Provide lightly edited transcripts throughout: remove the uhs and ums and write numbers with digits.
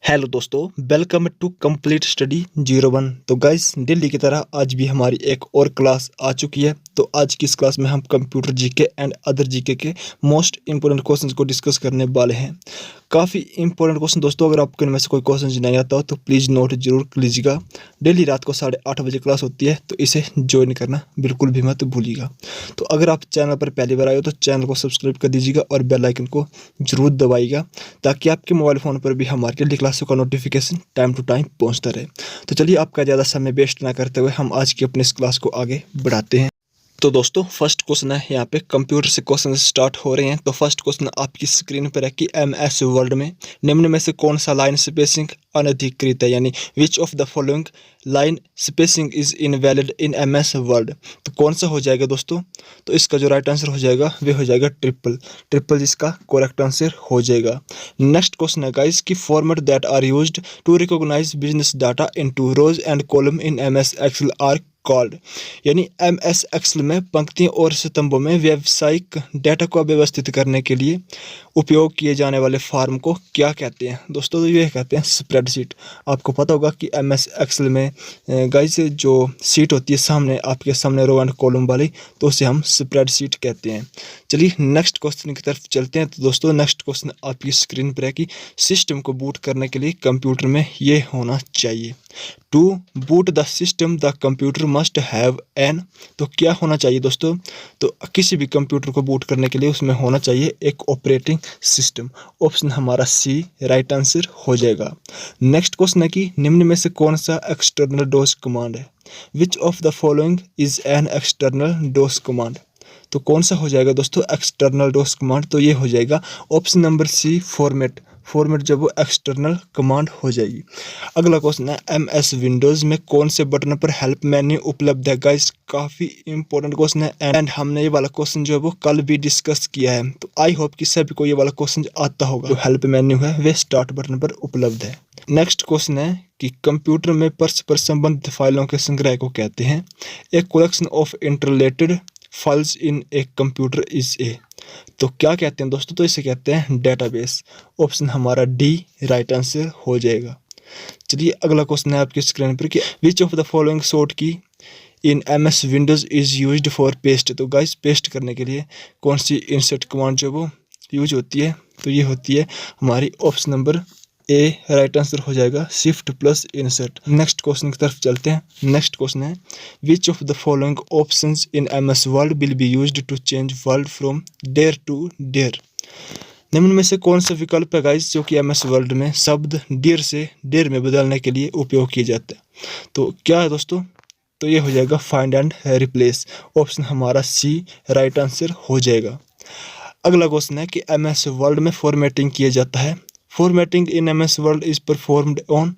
Hello दोस्तों, welcome to complete study 01। तो guys, daily की तरह आज भी हमारी एक और क्लास आ चुकी है। तो आज की इस क्लास में हम computer GK and other GK के मोस्ट इंपॉर्टेंट क्वेश्चंस को डिस्कस करने वाले हैं। काफ़ी इंपॉर्टेंट क्वेश्चन दोस्तों, अगर आपको इनमें से कोई क्वेश्चन नहीं आता हो तो प्लीज़ नोट जरूर कर लीजिएगा। डेली रात को 8:30 बजे क्लास होती है, तो इसे ज्वाइन करना बिल्कुल भी मत भूलिएगा। तो अगर आप चैनल पर पहली बार आए हो तो चैनल को सब्सक्राइब कर दीजिएगा और बेल आइकन को जरूर दबाइएगा, ताकि आपके मोबाइल फ़ोन पर भी हमारे डेली क्लासों का नोटिफिकेशन टाइम टू टाइम पहुंचता रहे। तो चलिए, आपका ज़्यादा समय वेस्ट ना करते हुए हम आज की अपनी इस क्लास को आगे बढ़ाते हैं। तो दोस्तों, फर्स्ट क्वेश्चन है, यहाँ पे कंप्यूटर से क्वेश्चन स्टार्ट हो रहे हैं। तो फर्स्ट क्वेश्चन आपकी स्क्रीन पर है कि MS वर्ड में निम्न में से कौन सा लाइन स्पेसिंग अनधिकृत है, यानी विच of the following line spacing is invalid in MS word. तो कौन सा हो जाएगा दोस्तों? तो इसका जो राइट आंसर हो जाएगा वे हो जाएगा ट्रिपल जिसका करेक्ट आंसर हो जाएगा। नेक्स्ट क्वेश्चन है गाइस कि format that are used to recognize business data into rows and column in MS Excel are called, यानी MS एक्सेल में पंक्तियों और स्तंभों में व्यावसायिक डेटा को व्यवस्थित करने के लिए उपयोग किए जाने वाले फॉर्म को क्या कहते हैं दोस्तों? तो ये कहते हैं स्प्रेडशीट। आपको पता होगा कि MS एक्सेल में गाइस जो सीट होती है सामने, आपके सामने रो एंड कॉलम वाली, तो उसे हम स्प्रेडशीट कहते हैं। चलिए नेक्स्ट क्वेश्चन की तरफ चलते हैं। तो दोस्तों, नेक्स्ट क्वेश्चन आपकी स्क्रीन पर है कि सिस्टम को बूट करने के लिए कंप्यूटर में ये होना चाहिए। To boot the system the computer must have an. तो क्या होना चाहिए दोस्तों? तो किसी भी कंप्यूटर को बूट करने के लिए उसमें होना चाहिए एक ऑपरेटिंग सिस्टम। ऑप्शन हमारा सी राइट आंसर हो जाएगा। नेक्स्ट क्वेश्चन है कि निम्न में से कौन सा एक्सटर्नल डोस कमांड है? Which of the following is an external dose command. तो कौन सा हो जाएगा दोस्तों एक्सटर्नल डोस कमांड? तो ये हो जाएगा ऑप्शन नंबर सी फॉर्मेट जब वो एक्सटर्नल कमांड हो जाएगी। अगला क्वेश्चन है, MS विंडोज़ में कौन से बटन पर हेल्प मेन्यू उपलब्ध है? गाइस, काफ़ी इंपॉर्टेंट क्वेश्चन है एंड हमने ये वाला क्वेश्चन जो है वो कल भी डिस्कस किया है। तो आई होप कि सभी को ये वाला क्वेश्चन आता होगा। जो हेल्प मेन्यू है वे स्टार्ट बटन पर उपलब्ध है। नेक्स्ट क्वेश्चन है कि कंप्यूटर में परस्पर संबंधित फाइलों के संग्रह को कहते हैं। A collection of interrelated files in a computer is a. तो क्या कहते हैं दोस्तों? तो इसे कहते हैं डेटाबेस। ऑप्शन हमारा डी राइट आंसर हो जाएगा। चलिए अगला क्वेश्चन है आपकी स्क्रीन पर कि विच ऑफ द फॉलोइंग शॉर्ट की इन MS Windows is used for paste. तो गाइस, पेस्ट करने के लिए कौन सी इंसर्ट कमांड जो वो यूज होती है? तो ये होती है हमारी option number A right answer हो जाएगा shift plus insert. Next question की तरफ चलते हैं। नेक्स्ट क्वेश्चन है, which of the following options in MS Word will be used to change word from there to there. निम्न में से कौन सा विकल्प है गाइस जो कि MS वर्ड में शब्द डियर से डेयर में बदलने के लिए उपयोग किया जाता है? तो क्या है दोस्तों? तो ये हो जाएगा फाइंड एंड रिप्लेस। ऑप्शन हमारा सी राइट आंसर हो जाएगा। अगला क्वेश्चन है कि MS वर्ड में फॉर्मेटिंग किया जाता है। Formatting in MS word is performed on.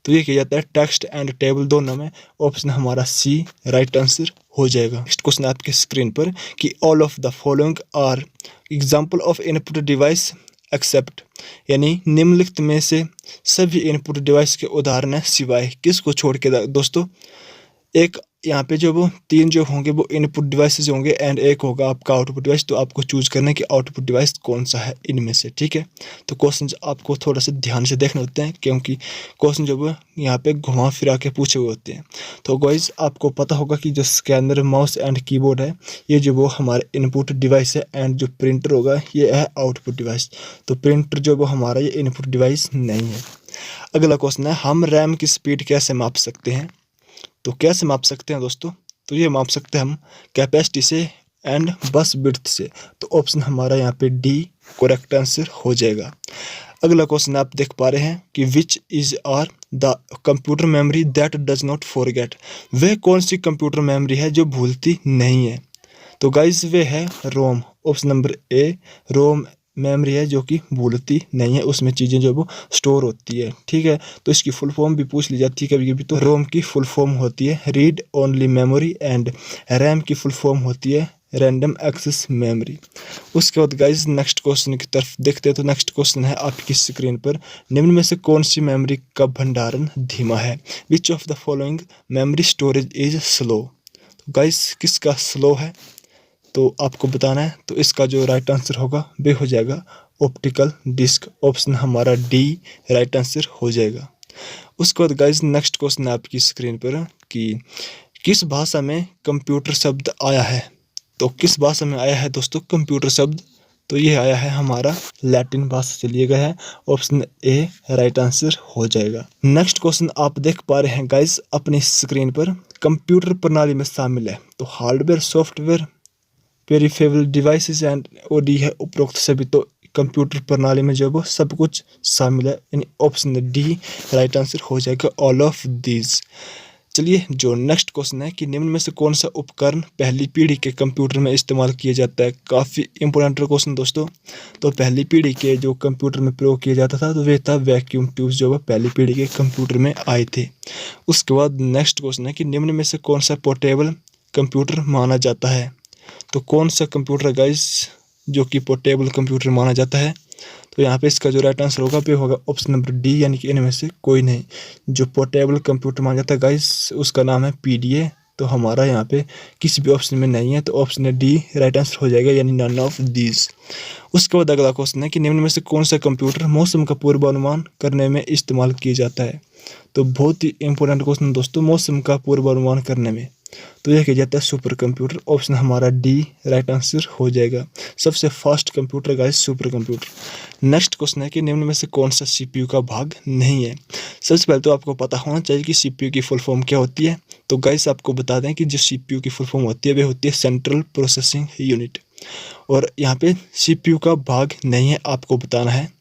तो ये किया जाता है टेक्स्ट एंड टेबल दोनों में। ऑप्शन हमारा सी राइट आंसर हो जाएगा। नेक्स्ट क्वेश्चन आपके स्क्रीन पर कि all of the following are example of input device except, यानी निम्नलिखित में से सभी इनपुट डिवाइस के उदाहरण है सिवाय किसको छोड़ के दोस्तों? एक यहाँ पे जो वो तीन जो होंगे वो इनपुट डिवाइसेज होंगे एंड एक होगा आपका आउटपुट डिवाइस। तो आपको चूज करना है कि आउटपुट डिवाइस कौन सा है इनमें से, ठीक है? तो क्वेश्चन आपको थोड़ा सा ध्यान से देखने होते हैं, क्योंकि क्वेश्चन जो वो यहाँ पे घुमा फिरा के पूछे हुए होते हैं। तो गाइस, आपको पता होगा कि जो स्कैनर, माउस एंड कीबोर्ड है, ये जो वो हमारे इनपुट डिवाइस है एंड जो प्रिंटर होगा ये है आउटपुट डिवाइस। तो प्रिंटर जो वो हमारा ये इनपुट डिवाइस नहीं है। अगला क्वेश्चन है, हम रैम की स्पीड कैसे माप सकते हैं? तो कैसे माप सकते हैं दोस्तों? तो ये माप सकते हैं हम कैपेसिटी से एंड बस विड्थ से। तो ऑप्शन हमारा यहाँ पे डी करेक्ट आंसर हो जाएगा। अगला क्वेश्चन आप देख पा रहे हैं कि which is are the computer memory that does not forget. वह कौन सी कंप्यूटर मेमोरी है जो भूलती नहीं है? तो गाइस, वे है ROM. Option number A ROM memory है जो कि भूलती नहीं है, उसमें चीज़ें जो वो स्टोर होती है, ठीक है? तो इसकी फुल फॉर्म भी पूछ ली जाती है कभी कभी। तो रोम की फुल फॉर्म होती है read only memory and RAM की फुल फॉर्म होती है रैंडम एक्सेस मेमोरी। उसके बाद गाइस नेक्स्ट क्वेश्चन की तरफ देखते हैं। तो नेक्स्ट क्वेश्चन है आपकी स्क्रीन पर, निम्न में से कौन सी मेमोरी का भंडारण धीमा है? Which of the following memory storage is slow. तो गाइस, किसका स्लो है तो आपको बताना है। तो इसका जो राइट आंसर होगा वे हो जाएगा ऑप्टिकल डिस्क। ऑप्शन हमारा डी राइट आंसर हो जाएगा। उसके बाद गाइज नेक्स्ट क्वेश्चन है आपकी स्क्रीन पर कि किस भाषा में कंप्यूटर शब्द आया है। तो किस भाषा में आया है दोस्तों कंप्यूटर शब्द, तो ये आया है हमारा लैटिन भाषा से लिया गया है। ऑप्शन ए राइट आंसर हो जाएगा। नेक्स्ट क्वेश्चन आप देख पा रहे हैं गाइज अपनी स्क्रीन पर, कंप्यूटर प्रणाली में शामिल है तो hardware, software, peripheral devices and ओडी है उपरोक्त सभी। तो कंप्यूटर प्रणाली में जो है वो सब कुछ शामिल है, यानी ऑप्शन डी राइट आंसर हो जाएगा ऑल ऑफ दीज। चलिए जो नेक्स्ट क्वेश्चन है कि निम्न में से कौन सा उपकरण पहली पीढ़ी के कंप्यूटर में इस्तेमाल किया जाता है। काफ़ी इंपॉर्टेंट क्वेश्चन दोस्तों। तो पहली पीढ़ी के जो कंप्यूटर में प्रयोग किया जाता था तो वे था वैक्यूम ट्यूब्स, जो है पहली पीढ़ी के कंप्यूटर में आए थे। उसके बाद नेक्स्ट क्वेश्चन है कि निम्न में से कौन सा पोर्टेबल कंप्यूटर माना जाता है। तो कौन सा कंप्यूटर गाइस जो कि पोर्टेबल कंप्यूटर माना जाता है, तो यहाँ पे इसका जो राइट आंसर होगा वो होगा ऑप्शन नंबर डी, यानी कि इनमें से कोई नहीं। जो पोर्टेबल कंप्यूटर माना जाता है गाइस उसका नाम है पीडीए। तो हमारा यहाँ पे किसी भी ऑप्शन में नहीं है, तो ऑप्शन डी राइट आंसर हो जाएगा, यानी नन ऑफ दीज। उसके बाद अगला क्वेश्चन है कि निम्न में से कौन सा कंप्यूटर मौसम का पूर्वानुमान करने में इस्तेमाल किया जाता है। तो बहुत ही इंपॉर्टेंट क्वेश्चन दोस्तों, मौसम का पूर्वानुमान करने में तो यह किया जाता है सुपर कंप्यूटर। ऑप्शन हमारा डी राइट आंसर हो जाएगा। सबसे fast computer guys super computer. Next question है कि निम्न में से कौन सा सीपीयू का भाग नहीं है। सबसे पहले तो आपको पता होना चाहिए कि सीपीयू की फुल फॉर्म क्या होती है। तो गाइस आपको बता दें कि जो सीपीयू की फुल फॉर्म होती है वह होती है सेंट्रल प्रोसेसिंग यूनिट। और यहाँ पे सीपीयू का भाग नहीं है, आपको बताना है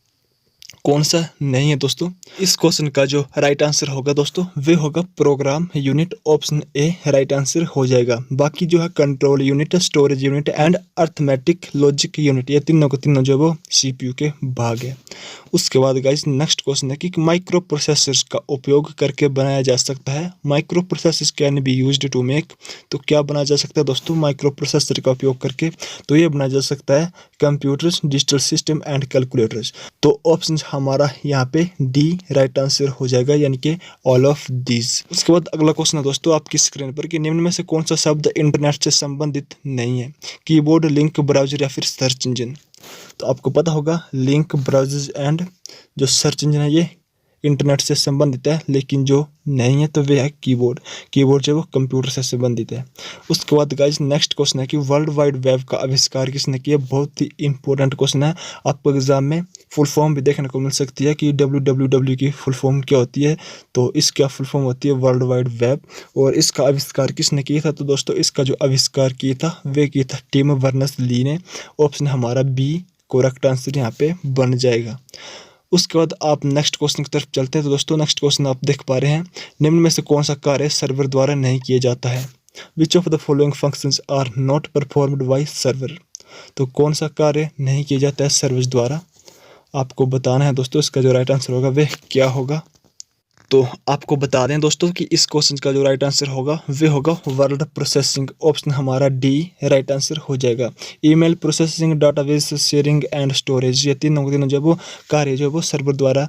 कौन सा नहीं है दोस्तों। इस क्वेश्चन का जो राइट आंसर होगा दोस्तों वे होगा program unit. Option A right answer हो जाएगा। बाकी जो है control unit, storage unit and arithmetic logic unit, ये तीनों को तीनों जो वो सीपीयू के भाग है। उसके बाद गाइस नेक्स्ट क्वेश्चन है कि माइक्रो प्रोसेसर्स का उपयोग करके बनाया जा सकता है। Micro processors can be used to make, तो क्या बनाया जा सकता है दोस्तों माइक्रो प्रोसेसर का उपयोग करके, तो ये बनाया जा सकता है computers, digital system and calculators. तो ऑप्शन हमारा यहाँ पे डी राइट आंसर हो जाएगा, यानी कि ऑल ऑफ दीज। उसके बाद अगला क्वेश्चन है दोस्तों आपकी स्क्रीन पर कि निम्न में से कौन सा शब्द इंटरनेट से संबंधित नहीं है। कीबोर्ड, लिंक, ब्राउजर या फिर सर्च इंजन। तो आपको पता होगा लिंक, ब्राउजर एंड जो सर्च इंजन है ये इंटरनेट से संबंधित है, लेकिन जो नहीं है तो वे है कीबोर्ड। कीबोर्ड जो वो कंप्यूटर से संबंधित है। उसके बाद गाइस नेक्स्ट क्वेश्चन है कि वर्ल्ड वाइड वेब का आविष्कार किसने किया। बहुत ही इंपॉर्टेंट क्वेश्चन है, आपको एग्जाम में फुल फॉर्म भी देखने को मिल सकती है कि www की फुल फॉर्म क्या होती है। तो इसका फुल फॉर्म होती है वर्ल्ड वाइड वेब। और इसका आविष्कार किसने किया था, तो दोस्तों इसका जो आविष्कार किया था वे किया था टिम बर्नर्स-ली ने। ऑप्शन हमारा बी करेक्ट आंसर यहाँ पे बन जाएगा। उसके बाद आप नेक्स्ट क्वेश्चन की तरफ चलते हैं। तो दोस्तों नेक्स्ट क्वेश्चन आप देख पा रहे हैं, निम्न में से कौन सा कार्य सर्वर द्वारा नहीं किया जाता है। Which of the following functions are not performed by server. तो कौन सा कार्य नहीं किया जाता है सर्वर द्वारा, आपको बताना है दोस्तों। इसका जो राइट आंसर होगा वह क्या होगा। तो आपको बता दें दोस्तों कि इस क्वेश्चन का जो राइट आंसर होगा वे होगा वर्ड प्रोसेसिंग। ऑप्शन हमारा डी राइट आंसर हो जाएगा। Email processing, database sharing and storage, ये तीनों जो वो कार्य जो वो सर्वर द्वारा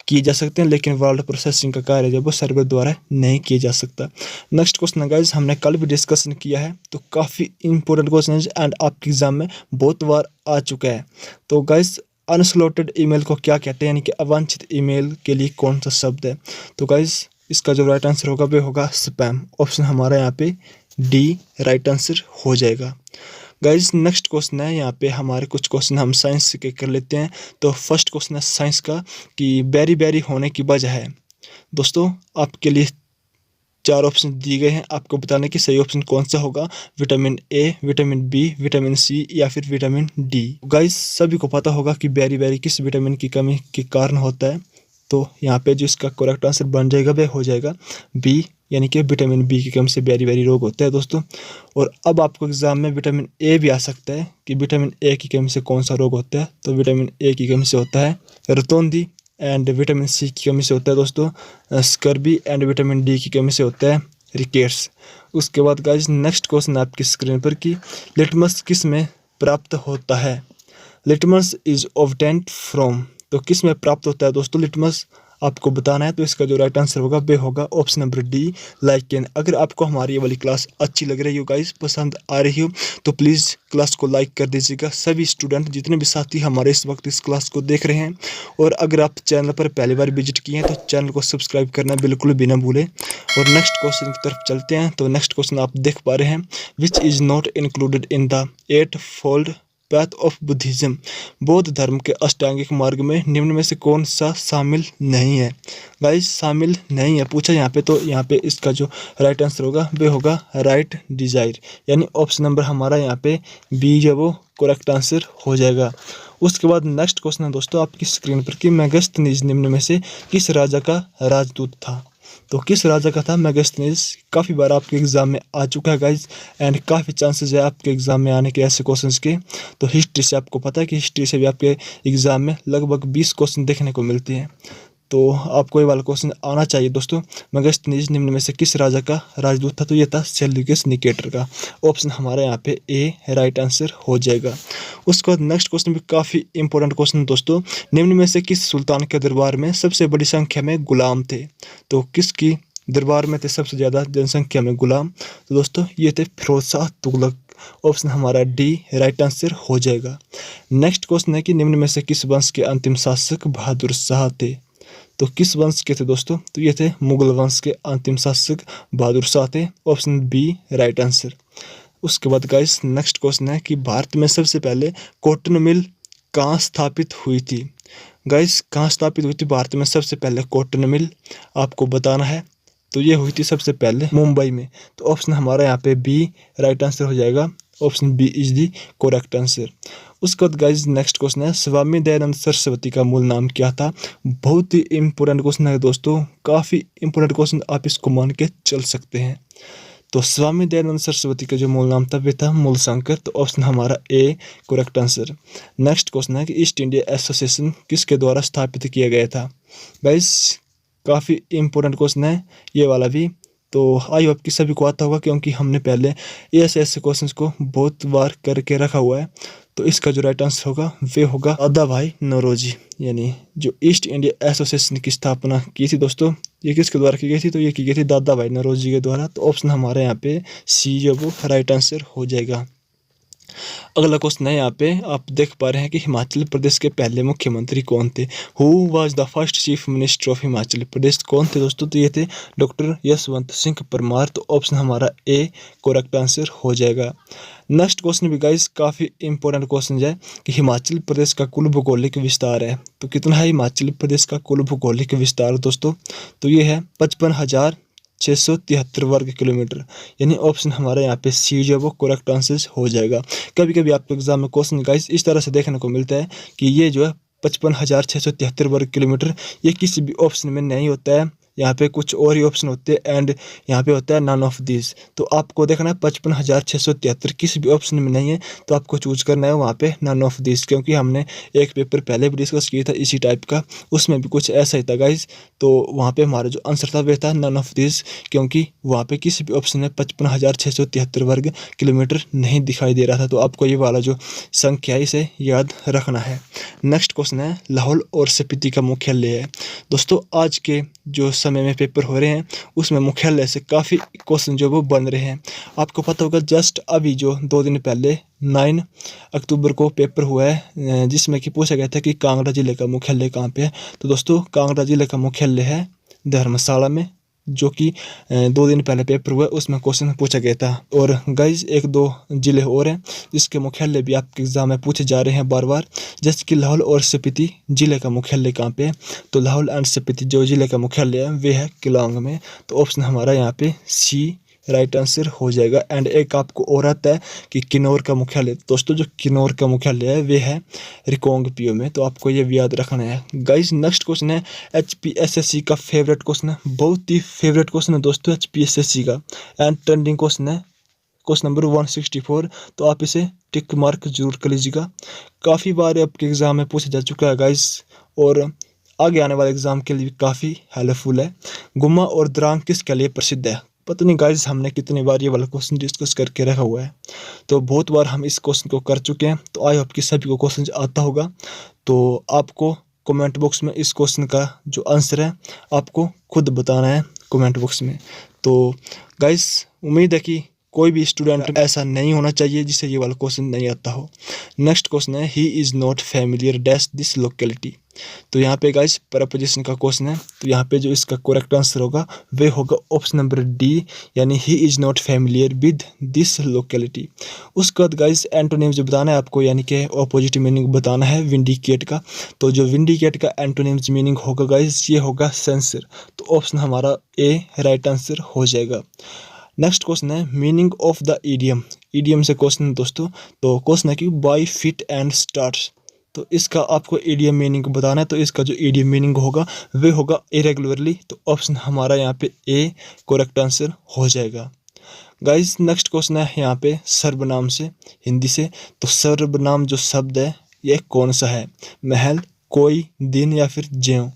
किए जा सकते हैं, लेकिन वर्ड प्रोसेसिंग का कार्य जो वो सर्वर द्वारा नहीं किया जा सकता। नेक्स्ट क्वेश्चन गाइज हमने कल भी डिस्कशन किया है, तो काफ़ी इंपॉर्टेंट क्वेश्चन है एंड आपके एग्जाम में बहुत बार आ चुका है। तो गाइज अनस्लॉटेड ईमेल को क्या कहते हैं, यानी कि अवांछित ईमेल के लिए कौन सा शब्द है। तो गाइज इसका जो राइट आंसर होगा वो होगा स्पैम। ऑप्शन हमारा यहाँ पे डी राइट आंसर हो जाएगा। गाइज नेक्स्ट क्वेश्चन है, यहाँ पे हमारे कुछ क्वेश्चन हम साइंस के कर लेते हैं। तो फर्स्ट क्वेश्चन है साइंस का कि बेरी बेरी होने की वजह है। दोस्तों आपके लिए 4 ऑप्शन दिए गए हैं, आपको बताने कि सही ऑप्शन कौन सा होगा। Vitamin A, vitamin B, vitamin C या फिर विटामिन डी। गाइस सभी को पता होगा कि बेरी बेरी किस विटामिन की कमी के कारण होता है। तो यहाँ पे जो इसका करेक्ट आंसर बन जाएगा वह हो जाएगा बी, यानी कि विटामिन बी की कमी से बेरी बेरी रोग होता है दोस्तों। और अब आपको एग्जाम में विटामिन ए भी आ सकता है कि विटामिन ए की कमी से कौन सा रोग होता है। तो विटामिन ए की कमी से होता है रतौंधी, एंड विटामिन सी की कमी से होता है दोस्तों स्कर्बी, एंड विटामिन डी की कमी से होता है रिकेट्स। उसके बाद गाइस नेक्स्ट क्वेश्चन आपकी स्क्रीन पर कि लिटमस किस में प्राप्त होता है। लिटमस इज ऑब्टेन्ड फ्रॉम, तो किस में प्राप्त होता है दोस्तों लिटमस। आपको बताना है। तो इसका जो राइट आंसर होगा वे होगा ऑप्शन नंबर डी, लाइकेन। अगर आपको हमारी ये वाली क्लास अच्छी लग रही हो गाइस, पसंद आ रही हो, तो प्लीज़ क्लास को लाइक कर दीजिएगा। सभी स्टूडेंट जितने भी साथी हमारे इस वक्त इस क्लास को देख रहे हैं, और अगर आप चैनल पर पहली बार विजिट किए हैं तो चैनल को सब्सक्राइब करना बिल्कुल भी ना भूलें। और नेक्स्ट क्वेश्चन की तरफ चलते हैं। तो नेक्स्ट क्वेश्चन आप देख पा रहे हैं, which is not included in the 8 fold path of Buddhism. बौद्ध धर्म के अष्टांगिक मार्ग में निम्न में से कौन सा शामिल नहीं है। गाइस शामिल नहीं है पूछा यहाँ पे, तो यहाँ पे इसका जो राइट आंसर होगा वे होगा राइट डिजायर, यानी ऑप्शन नंबर हमारा यहाँ पे बी जो वो करेक्ट आंसर हो जाएगा। उसके बाद नेक्स्ट क्वेश्चन है दोस्तों आपकी स्क्रीन पर कि मेगास्थनीज निम्न में से किस राजा का राजदूत था। तो किस राजा का था मेगास्थनीज, काफ़ी बार आपके एग्जाम में आ चुका है गाइज, एंड काफ़ी चांसेस है आपके एग्जाम में आने के ऐसे क्वेश्चंस के। तो हिस्ट्री से आपको पता है कि हिस्ट्री से भी आपके एग्जाम में लगभग 20 क्वेश्चन देखने को मिलते हैं। तो आपको ये वाला क्वेश्चन आना चाहिए दोस्तों, मेगास्थनीज निम्न में से किस राजा का राजदूत था। तो ये था सेल्यूकस निकेटर का। ऑप्शन हमारा यहाँ पे ए राइट आंसर हो जाएगा। उसके बाद नेक्स्ट क्वेश्चन भी काफ़ी इंपॉर्टेंट क्वेश्चन दोस्तों, निम्न में से किस सुल्तान के दरबार में सबसे बड़ी संख्या में गुलाम थे। तो किसकी दरबार में थे सबसे ज़्यादा जनसंख्या में गुलाम। तो दोस्तों ये थे फिरोज शाह तुगलक। ऑप्शन हमारा डी राइट आंसर हो जाएगा। नेक्स्ट क्वेश्चन है कि निम्न में से किस वंश के अंतिम शासक बहादुर शाह थे। तो किस वंश के थे दोस्तों, तो ये थे मुगल वंश के अंतिम शासक बहादुर शाह थे। Option B right answer. उसके बाद गाइस नेक्स्ट क्वेश्चन है कि भारत में सबसे पहले कॉटन मिल कहाँ स्थापित हुई थी। गाइस कहाँ स्थापित हुई थी भारत में सबसे पहले कॉटन मिल, आपको बताना है। तो ये हुई थी सबसे पहले मुंबई में। तो ऑप्शन हमारा यहाँ पे बी राइट आंसर हो जाएगा। Option B is the correct answer. उसके बाद गाइज नेक्स्ट क्वेश्चन है, स्वामी दयानंद सरस्वती का मूल नाम क्या था। बहुत ही इंपॉर्टेंट क्वेश्चन है दोस्तों, काफ़ी इंपॉर्टेंट क्वेश्चन, आप इसको मान के चल सकते हैं। तो स्वामी दयानंद सरस्वती का जो मूल नाम था वे था मूलशंकर। तो ऑप्शन हमारा A correct answer. Next question है कि ईस्ट इंडिया एसोसिएशन किसके द्वारा स्थापित किया गया था। गाइज काफ़ी इंपॉर्टेंट क्वेश्चन है ये वाला भी। तो आई होप कि सभी को आता होगा, क्योंकि हमने पहले ऐसे क्वेश्चन को बहुत बार करके रखा हुआ है। तो इसका जो राइट आंसर होगा वे होगा दादा भाई नौरोजी, यानी जो ईस्ट इंडिया एसोसिएशन की स्थापना की थी दोस्तों, ये किसके द्वारा की गई थी। तो ये की गई थी दादा भाई नौरोजी के द्वारा। तो ऑप्शन हमारे यहाँ पे सी जो वो राइट आंसर हो जाएगा। अगला क्वेश्चन है यहाँ पे आप देख पा रहे हैं कि हिमाचल प्रदेश के पहले मुख्यमंत्री कौन थे। Who was the first chief minister of Himachal Pradesh, कौन थे दोस्तों। तो ये थे डॉक्टर यशवंत सिंह परमार। तो ऑप्शन हमारा ए करेक्ट आंसर हो जाएगा। नेक्स्ट क्वेश्चन भी गाइस काफ़ी इंपॉर्टेंट क्वेश्चन है कि हिमाचल प्रदेश का कुल भौगोलिक विस्तार है। तो कितना है हिमाचल प्रदेश का कुल भौगोलिक विस्तार दोस्तों। तो ये है 55,673 वर्ग किलोमीटर, यानी ऑप्शन हमारा यहाँ पे सी जो वो करेक्ट आंसर हो जाएगा। कभी कभी आपके एग्जाम में क्वेश्चन गाइस इस तरह से देखने को मिलता है कि ये जो है 55,673 वर्ग किलोमीटर, ये किसी भी ऑप्शन में नहीं होता है। यहाँ पे कुछ और ही ऑप्शन होते हैं, एंड यहाँ पे होता है नन ऑफ दिस। तो आपको देखना है 55,673 किसी भी ऑप्शन में नहीं है, तो आपको चूज करना है वहाँ पे नन ऑफ दिस। क्योंकि हमने एक पेपर पहले भी डिस्कस किया था इसी टाइप का, उसमें भी कुछ ऐसा ही था गाइज। तो वहाँ पे हमारा जो आंसर था वह था नन ऑफ दिस, क्योंकि वहाँ पे किसी भी ऑप्शन में 55,673 वर्ग किलोमीटर नहीं दिखाई दे रहा था। तो आपको ये वाला जो संख्या है इसे याद रखना है। नेक्स्ट क्वेश्चन है, लाहौल और स्पीति का मुख्यालय है। दोस्तों आज के जो समय में पेपर हो रहे हैं उसमें मुख्यालय से काफ़ी क्वेश्चन जो वो बन रहे हैं। आपको पता होगा जस्ट अभी जो 2 दिन पहले 9 अक्टूबर को पेपर हुआ है, जिसमें कि पूछा गया था कि कांगड़ा जिले का मुख्यालय कहाँ पे है। तो दोस्तों कांगड़ा जिले का मुख्यालय है धर्मशाला में, जो कि 2 दिन पहले पेपर हुआ उसमें क्वेश्चन पूछा गया था। और गाइज 1-2 जिले और हैं जिसके मुख्यालय भी आपके एग्जाम में पूछे जा रहे हैं बार बार, जैसे कि लाहौल और स्पीति जिले का मुख्यालय कहाँ पे है। तो लाहौल एंड स्पीति जो जिले का मुख्यालय है वे है किलांग में। तो ऑप्शन हमारा यहाँ पे सी राइट आंसर हो जाएगा। एंड एक आपको और आता है कि किन्नौर का मुख्यालय, दोस्तों जो किन्नौर का मुख्यालय है वे है रिकांगपिओ में। तो आपको ये भी याद रखना है। गाइस नेक्स्ट क्वेश्चन है HPSSC का फेवरेट क्वेश्चन है, बहुत ही फेवरेट क्वेश्चन है दोस्तों HPSSC का, एंड ट्रेंडिंग क्वेश्चन है, क्वेश्चन नंबर 164। तो आप इसे टिक मार्क जरूर कर लीजिएगा। काफ़ी बार आपके एग्जाम में पूछा जा चुका है गाइस, और आगे आने वाले एग्जाम के लिए काफ़ी हेल्पफुल है। गुम्मा और द्रांग किसके लिए प्रसिद्ध है। पता नहीं गाइस हमने कितनी बार ये वाला क्वेश्चन डिस्कस करके रखा हुआ है, तो बहुत बार हम इस क्वेश्चन को कर चुके हैं। तो आई होप कि सभी को क्वेश्चन आता होगा। तो आपको कमेंट बॉक्स में इस क्वेश्चन का जो आंसर है आपको खुद बताना है कमेंट बॉक्स में। तो गाइस उम्मीद है कि कोई भी स्टूडेंट ऐसा नहीं होना चाहिए जिसे ये वाला क्वेश्चन नहीं आता हो। नेक्स्ट क्वेश्चन है he is not familiar dash this locality. तो यहाँ पे गाइस प्रपोजिशन का क्वेश्चन है, तो यहाँ पे जो इसका करेक्ट आंसर होगा वे होगा ऑप्शन नंबर डी, यानी he is not familiar with this locality. उसके बाद गाइस एंटोनिम जो बताना है आपको, यानी कि ऑपोजिट मीनिंग बताना है विंडिकेट का। तो जो विंडिकेट का एंटोनिम्स मीनिंग होगा गाइस ये होगा सेंसर। तो ऑप्शन हमारा ए राइट आंसर हो जाएगा। नेक्स्ट क्वेश्चन है meaning of the idiom. Idiom से क्वेश्चन है दोस्तों, तो क्वेश्चन है कि बाय फिट एंड स्टार्ट्स। तो इसका आपको ईडियम मीनिंग बताना है, तो इसका जो ईडियम मीनिंग होगा वे होगा इरेगुलरली। तो ऑप्शन हमारा यहाँ पे ए करेक्ट आंसर हो जाएगा। गाइस नेक्स्ट क्वेश्चन है यहाँ पे सर्वनाम से, हिंदी से। तो सर्वनाम जो शब्द है ये कौन सा है, महल, कोई, दिन या फिर ज्यों।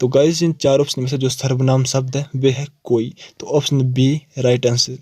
तो गाइस इन चार ऑप्शन में से जो सर्वनाम शब्द है वे है कोई। तो option B right answer.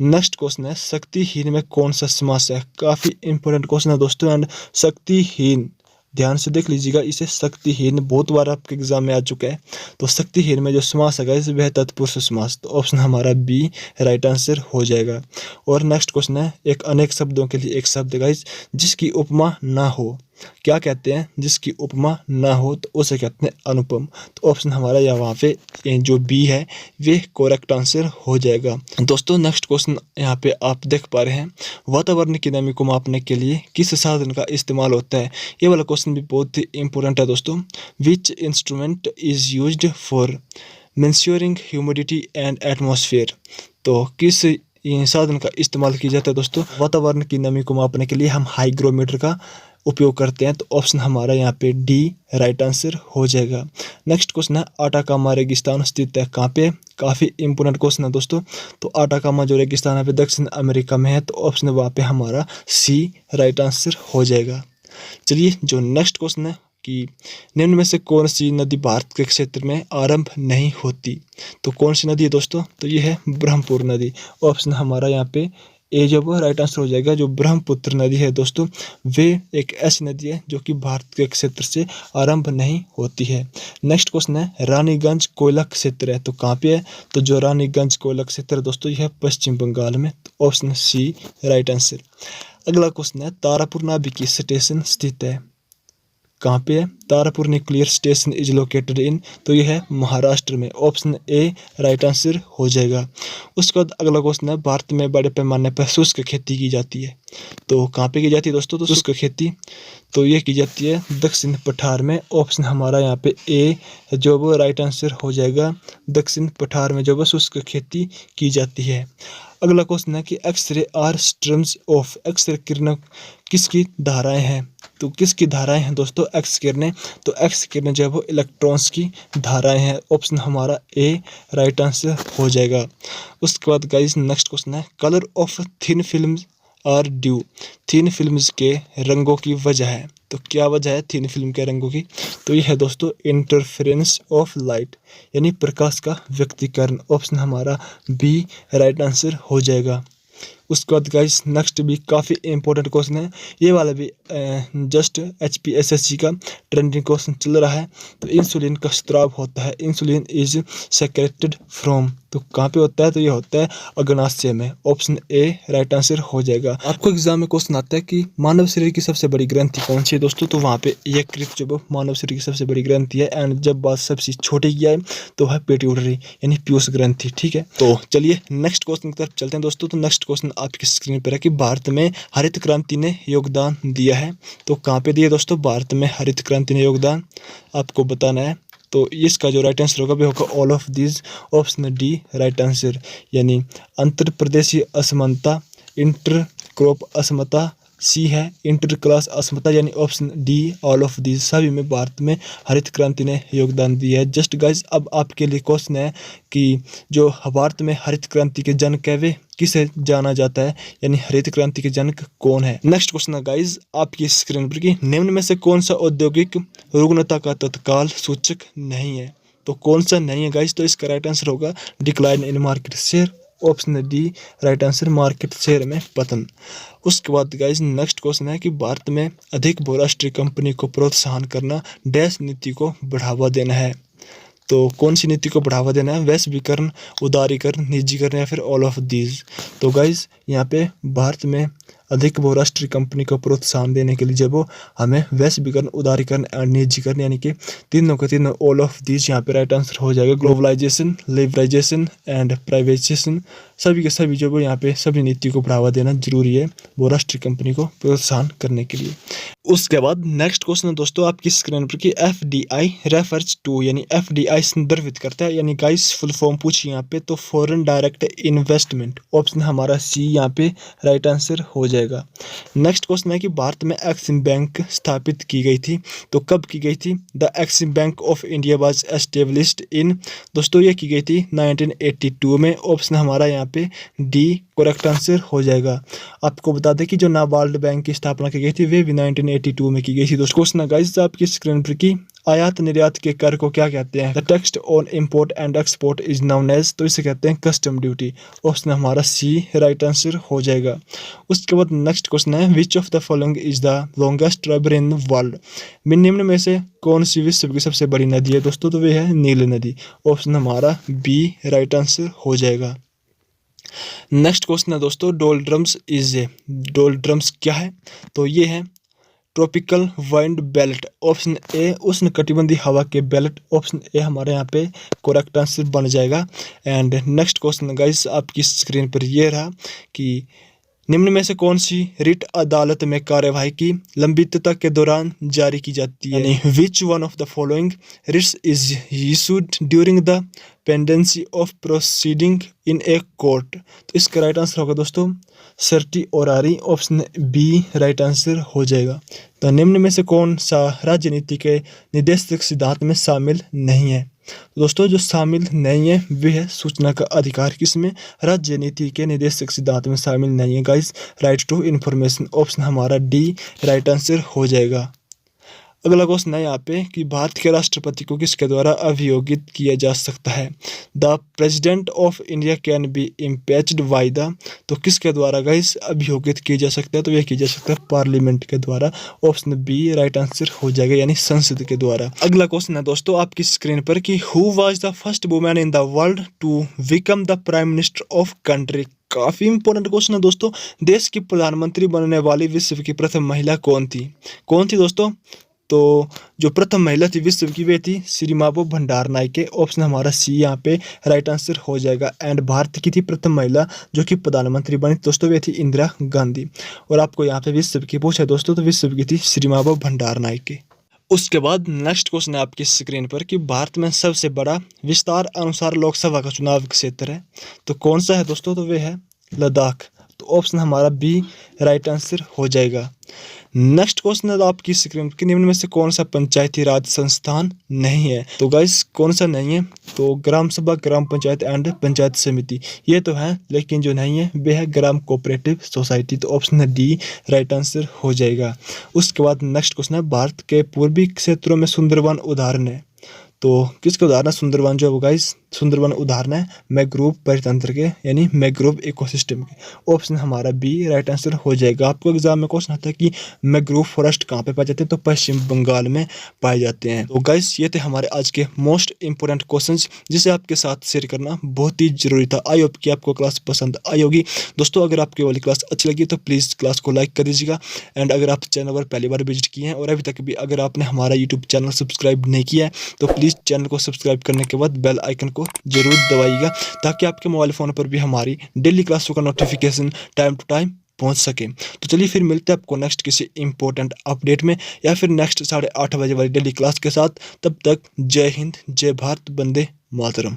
Next question है शक्तिहीन में कौन सा समास है। काफ़ी इंपॉर्टेंट क्वेश्चन है दोस्तों। एंड शक्तिहीन ध्यान से देख लीजिएगा, इसे शक्तिहीन बहुत बार आपके एग्जाम में आ चुका है। तो शक्तिहीन में जो समास है गाइस वह तत्पुरुष समास। तो ऑप्शन हमारा बी राइट आंसर हो जाएगा। और नेक्स्ट क्वेश्चन है एक अनेक शब्दों के लिए एक शब्द गाइस जिसकी उपमा ना हो। क्या कहते हैं, जिसकी उपमा ना हो तो उसे कहते हैं अनुपम। तो ऑप्शन हमारा या वहाँ पे जो बी है वे करेक्ट आंसर हो जाएगा। दोस्तों नेक्स्ट क्वेश्चन यहाँ पे आप देख पा रहे हैं वातावरण की नमी को मापने के लिए किस साधन का इस्तेमाल होता है। ये वाला क्वेश्चन भी बहुत ही इंपॉर्टेंट है दोस्तों। Which instrument is used for measuring humidity and atmosphere. तो किस साधन का इस्तेमाल किया जाता है दोस्तों वातावरण की नमी को मापने के लिए। हम हाइग्रोमीटर का उपयोग करते हैं। तो ऑप्शन हमारा यहाँ पे डी राइट आंसर हो जाएगा। नेक्स्ट क्वेश्चन है आटाकामा रेगिस्तान स्थित है कहाँ पे। काफ़ी इंपॉर्टेंट क्वेश्चन है दोस्तों। तो आटाकामा जो रेगिस्तान है दक्षिण अमेरिका में है। तो ऑप्शन वहाँ पे हमारा सी राइट आंसर हो जाएगा। चलिए जो नेक्स्ट क्वेश्चन है कि निम्न में से कौन सी नदी भारत के क्षेत्र में आरंभ नहीं होती। तो कौन सी नदी है दोस्तों, तो ये है ब्रह्मपुत्र नदी। ऑप्शन हमारा यहाँ पे ए जब राइट आंसर हो जाएगा। जो ब्रह्मपुत्र नदी है दोस्तों वे एक ऐसी नदी है जो कि भारत के क्षेत्र से आरंभ नहीं होती है। नेक्स्ट क्वेश्चन है रानीगंज कोयला क्षेत्र है तो कहाँ पे है। तो जो रानीगंज कोयला क्षेत्र है दोस्तों यह है पश्चिम बंगाल में। तो ऑप्शन सी राइट आंसर। अगला क्वेश्चन है तारापुर नाभिकीय स्टेशन स्थित है कहाँ पे है। Tarapur nuclear station is located in. तो यह है महाराष्ट्र में। ऑप्शन ए राइट आंसर हो जाएगा। उसके बाद अगला क्वेश्चन है भारत में बड़े पैमाने पर शुष्क खेती की जाती है। तो कहाँ पे की जाती है दोस्तों, तो शुष्क खेती तो ये की जाती है दक्षिण पठार में। ऑप्शन हमारा यहाँ पे ए जो वो राइट आंसर हो जाएगा। दक्षिण पठार में जो वो शुष्क खेती की जाती है। अगला क्वेश्चन है कि X-ray are streams of. X-ray किरणें किसकी धाराएं हैं। तो किसकी धाराएं हैं दोस्तों, एक्स किरणें। तो एक्स किरणें जो है वो इलेक्ट्रॉन्स की धाराएं हैं। ऑप्शन हमारा ए राइट आंसर हो जाएगा। उसके बाद गाइस नेक्स्ट क्वेश्चन है colour of thin films are due. Thin films के रंगों की वजह है। तो क्या वजह है थिन फिल्म के रंगों की, तो यह है दोस्तों इंटरफेरेंस ऑफ लाइट, यानी प्रकाश का व्यक्तीकरण। ऑप्शन हमारा बी राइट आंसर हो जाएगा। उसके बाद गाइस नेक्स्ट भी काफ़ी इंपॉर्टेंट क्वेश्चन है। ये वाला भी जस्ट HPSSC का ट्रेंडिंग क्वेश्चन चल रहा है। तो इंसुलिन का स्राव होता है। Insulin is secreted from. तो कहाँ पे होता है, तो ये होता है अग्नाशय में। ऑप्शन ए राइट आंसर हो जाएगा। आपको एग्जाम में क्वेश्चन आता है कि मानव शरीर की सबसे बड़ी ग्रंथि कौन सी है दोस्तों, तो वहाँ पे यकृत जो मानव शरीर की सबसे बड़ी ग्रंथि है। एंड जब बात सबसे छोटी की है तो है पिट्यूटरी यानी पीयूष ग्रंथि। ठीक है, तो चलिए नेक्स्ट क्वेश्चन की तरफ चलते हैं दोस्तों। तो नेक्स्ट क्वेश्चन आपकी स्क्रीन पर है कि भारत में हरित क्रांति ने योगदान दिया है। तो कहाँ पे दिया दोस्तों, भारत में हरित क्रांति ने योगदान आपको बताना है। तो इसका जो राइट आंसर होगा वो होगा all of this. Option D right answer, यानी अंतर प्रदेशीय असमानता, इंटर क्रॉप असमता। सी है इंटर क्लास असमता, यानी option D all of this. सभी में भारत में हरित क्रांति ने योगदान दिया है। जस्ट गाइस अब आपके लिए क्वेश्चन है कि जो भारत में हरित क्रांति के जनक है वे किसे जाना जाता है, यानी हरित क्रांति के जनक कौन है। नेक्स्ट क्वेश्चन है गाइस आपकी स्क्रीन पर कि निम्न में से कौन सा औद्योगिक रुग्णता का तत्काल सूचक नहीं है। तो कौन सा नहीं है गाइस, तो इसका राइट आंसर होगा decline in market share. Option D right answer market share में पतन। उसके बाद गाइस नेक्स्ट क्वेश्चन है कि भारत में अधिक बहुराष्ट्रीय कंपनी को प्रोत्साहन करना डैश नीति को बढ़ावा देना है। तो कौन सी नीति को बढ़ावा देना है? वैश्वीकरण, उदारीकरण, निजीकरण या फिर ऑल ऑफ दीज। तो गाइस यहाँ पे भारत में अधिक बहुराष्ट्रीय कंपनी को प्रोत्साहन देने के लिए जब हमें वैश्वीकरण, उदारीकरण और निजीकरण यानी कि तीनों के तीनों ऑल ऑफ दीज यहाँ पे राइट आंसर हो जाएगा। ग्लोबलाइजेशन, लिबरलाइजेशन एंड प्राइवेटाइजेशन, सभी के सभी जो यहाँ पे सभी नीति को बढ़ावा देना जरूरी है बहुराष्ट्रीय कंपनी को प्रोत्साहन करने के लिए। उसके बाद नेक्स्ट क्वेश्चन है दोस्तों आपकी स्क्रीन पर कि FDI रेफर्स टू यानी FDI संदर्भित करता है यानी गाइस फुल फॉर्म पूछिए यहाँ पे तो फॉरेन डायरेक्ट इन्वेस्टमेंट। ऑप्शन हमारा सी यहाँ पे राइट आंसर हो जाएगा। नेक्स्ट क्वेश्चन है कि भारत में एक्सिम बैंक स्थापित की गई थी तो कब की गई थी? The Exim bank of India was established in, दोस्तों ये की गई थी 1982 में। ऑप्शन हमारा यहाँ पे डी करेक्ट आंसर हो जाएगा। आपको बता दें कि जो नाबार्ड बैंक की स्थापना की गई थी वे भी 1982 में की गई थी। दोस्तों क्वेश्चन गाइस आपकी स्क्रीन पर की आयात निर्यात के कर को क्या कहते हैं? The tax on import and export is known as, तो इसे कहते हैं कस्टम ड्यूटी। ऑप्शन हमारा सी राइट आंसर हो जाएगा। उसके बाद नेक्स्ट क्वेश्चन है which of the following is the longest river in the world. निम्न में से कौन सी विश्व की सबसे बड़ी नदी है दोस्तों? तो वे है नील नदी। ऑप्शन हमारा बी राइट आंसर हो जाएगा। नेक्स्ट क्वेश्चन है दोस्तों डोलड्रम्स इज ए, डोलड्रम्स क्या है? तो ये है tropical wind belt. Option A उष्णकटिबंधीय हवा के बेल्ट। ऑप्शन ए हमारे यहाँ पे करेक्ट आंसर बन जाएगा। एंड नेक्स्ट क्वेश्चन गाइस आपकी स्क्रीन पर ये रहा कि निम्न में से कौन सी रिट अदालत में कार्यवाही की लंबितता के दौरान जारी की जाती है? यानी which one of the following writs is issued during the pendency of proceeding in a court. तो इसका राइट आंसर होगा दोस्तों certiorari. Option B right answer हो जाएगा। तो निम्न में से कौन सा राज्य नीति के निर्देशक सिद्धांत में शामिल नहीं है? तो दोस्तों जो शामिल नहीं है वे है सूचना का अधिकार। किसमें? राज्य नीति के निर्देशक सिद्धांत में शामिल नहीं है guys right to information. Option हमारा डी राइट आंसर हो जाएगा। अगला क्वेश्चन है यहाँ पे कि भारत के राष्ट्रपति को किसके द्वारा अभियोगित किया जा सकता है? The president of India can be impeached by the, तो किसके द्वारा गाइस अभियोगित किया जा सकता है? तो यह किया जा सकता है पार्लियामेंट के द्वारा। ऑप्शन बी राइट आंसर हो जाएगा यानी संसद के द्वारा। अगला क्वेश्चन है दोस्तों आपकी स्क्रीन पर कि who was the first women in the world to become the prime minister of country. काफी इंपॉर्टेंट क्वेश्चन है दोस्तों। देश की प्रधानमंत्री बनने वाली विश्व की प्रथम महिला कौन थी? कौन थी दोस्तों? तो जो प्रथम महिला थी विश्व की वे थी श्रीमावो भंडारनायके। ऑप्शन हमारा सी यहाँ पे राइट आंसर हो जाएगा। एंड भारत की थी प्रथम महिला जो कि प्रधानमंत्री बनी दोस्तों वे थी इंदिरा गांधी। और आपको यहाँ पे विश्व की पूछा दोस्तों तो विश्व की थी श्रीमावो भंडारनायके। उसके बाद नेक्स्ट क्वेश्चन है आपकी स्क्रीन पर कि भारत में सबसे बड़ा विस्तार अनुसार लोकसभा का चुनाव क्षेत्र है तो कौन सा है दोस्तों? तो वे है लद्दाख। तो ऑप्शन हमारा बी राइट आंसर हो जाएगा। नेक्स्ट क्वेश्चन है आपकी स्क्रीन पर निम्न में से कौन सा पंचायती राज संस्थान नहीं है? तो गाइस कौन सा नहीं है? तो ग्राम सभा, ग्राम पंचायत एंड पंचायत समिति ये तो है, लेकिन जो नहीं है वे है ग्राम कोऑपरेटिव सोसाइटी। तो ऑप्शन है डी राइट आंसर हो जाएगा। उसके बाद नेक्स्ट क्वेश्चन है भारत के पूर्वी क्षेत्रों में सुंदरवन उदाहरण है तो किसके उदाहरण है? सुंदरवन जो है वो गाइस सुंदरवन उदाहरण है मैंग्रोव परितंत्र के यानी मैंग्रोव इकोसिस्टम के। ऑप्शन हमारा बी राइट आंसर हो जाएगा। आपको एग्जाम में क्वेश्चन आता है कि मैंग्रोव फॉरेस्ट कहाँ पे पाए जाते हैं? तो पश्चिम बंगाल में पाए जाते हैं। तो गाइस ये थे हमारे आज के मोस्ट इंपोर्टेंट क्वेश्चंस जिसे आपके साथ शेयर करना बहुत ही जरूरी था। आई होप कि आपको क्लास पसंद आई होगी। दोस्तों अगर आपको वाली क्लास अच्छी लगी तो प्लीज़ क्लास को लाइक कर दीजिएगा। एंड अगर आप चैनल पर पहली बार विजिट किए हैं और अभी तक भी अगर आपने हमारा यूट्यूब चैनल सब्सक्राइब नहीं किया है तो प्लीज़ चैनल को सब्सक्राइब करने के बाद बेल आइकन को जरूर दबाइएगा ताकि आपके मोबाइल फ़ोन पर भी हमारी डेली क्लासों का नोटिफिकेशन टाइम टू टाइम पहुंच सके। तो चलिए फिर मिलते हैं आपको नेक्स्ट किसी इंपॉर्टेंट अपडेट में या फिर नेक्स्ट 8:30 बजे वाली डेली क्लास के साथ। तब तक जय हिंद, जय भारत, वंदे मातरम।